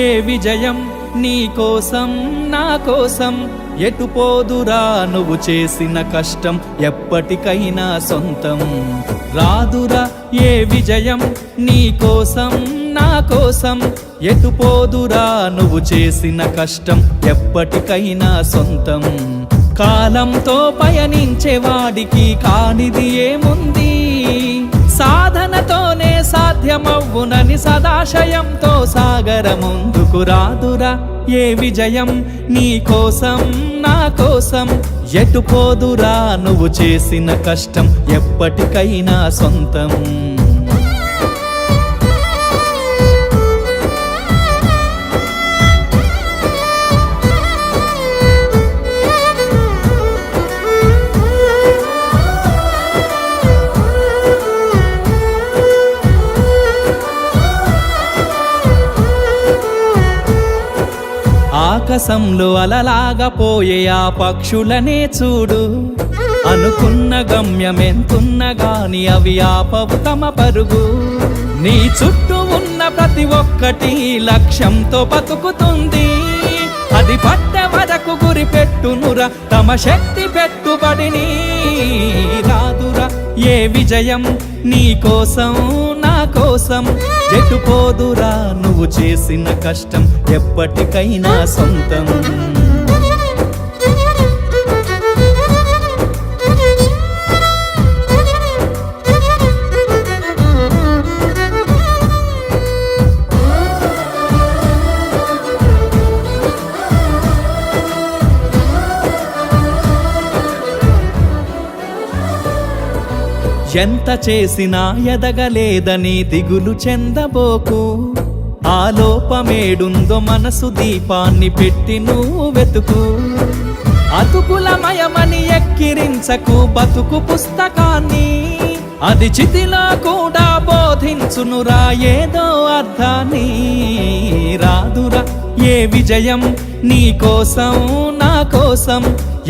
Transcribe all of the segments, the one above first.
ఏ విజయం నీ కోసం నా కోసం ఎటు పోదురా నువ్వు చేసిన కష్టం ఎప్పటికైనా సొంతం రాదురా ఏ విజయం నీ కోసం నా కోసం ఎటు పోదురా నువ్వు చేసిన కష్టం ఎప్పటికైనా సొంతం కాలంతో పయనించే వాడికి కానిది ఏముంది సాధనతోనే సాధ్యమవ్వునని సదాశయంతో సాగర ముందుకు రాదురా ఏ విజయం నీ కోసం నా కోసం ఎటు పోదురా నువ్వు చేసిన కష్టం ఎప్పటికైనా సొంతం ఆకాశంలో అలలాగా పోయే ఆ పక్షులనే చూడు అనుకున్న గమ్యమెంతున్న గాని అవి ఆపవు తమ పరుగు నీ చుట్టూ ఉన్న ప్రతి ఒక్కటి లక్ష్యంతో బతుకుతుంది అది పట్టే వరకు గురి పెట్టునురా తమ శక్తి పెట్టుబడిని రాదురా ఏ విజయం నీ కోసం నా కోసం ఎటు పోదురా నువ్వు చేసిన కష్టం ఎప్పటికైనా సొంతం ఎంత చేసినా ఎదగలేదని దిగులు చెందబోకు ఆ లోపమేడుందో మనసు దీపాన్ని పెట్టి నువ్వు వెతుకు అతుకులమయమని ఎక్కిరించకు బతుకు పుస్తకాన్ని అది చితిలో కూడా బోధించునురా ఏదో అర్థాన్ని రాదురా ఏ విజయం నీ కోసం నా కోసం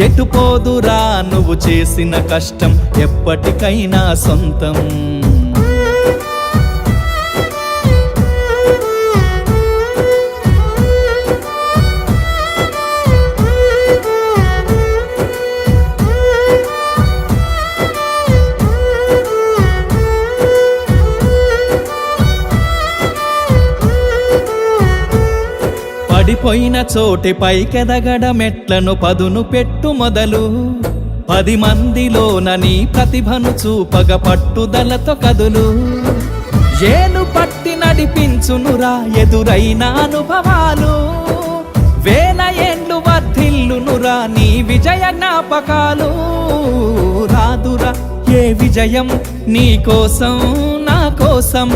ఎటు పోదురా నువ్వు చేసిన కష్టం ఎప్పటికైనా సొంతం పడిపోయిన చోటి పైకెదగడ మెట్లను పదును పెట్టు మొదలు 10 మందిలోన నీ ప్రతిభను చూపగ పట్టుదలతో కదులు ఏలు పట్టి నడిపించునురా ఎదురైన అనుభవాలు వేల ఏండ్లు వర్ధిల్లునురా నీ విజయ జ్ఞాపకాలు రాదురా ఏ విజయం నీ కోసం నా కోసం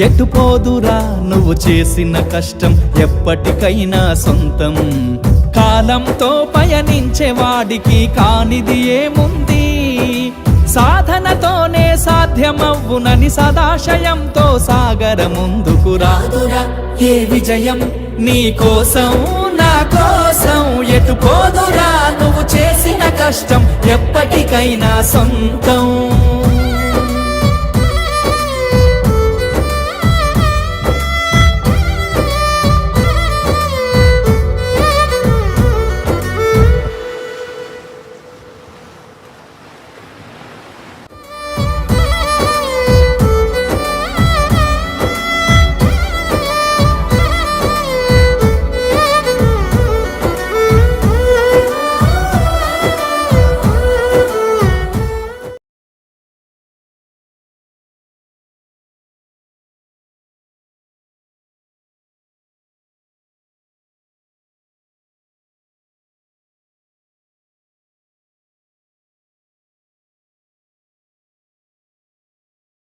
ఎటు పోదురా నువ్వు చేసిన కష్టం ఎప్పటికైనా సొంతం కాలంతో పయనించే వాడికి కానిది ఏముంది సాధనతోనే సాధ్యమవ్వునని సదాశయంతో సాగర ముందుకు రాదురా ఏ విజయం నీ కోసం నా కోసం ఎటు పోదురా నువ్వు చేసిన కష్టం ఎప్పటికైనా సొంతం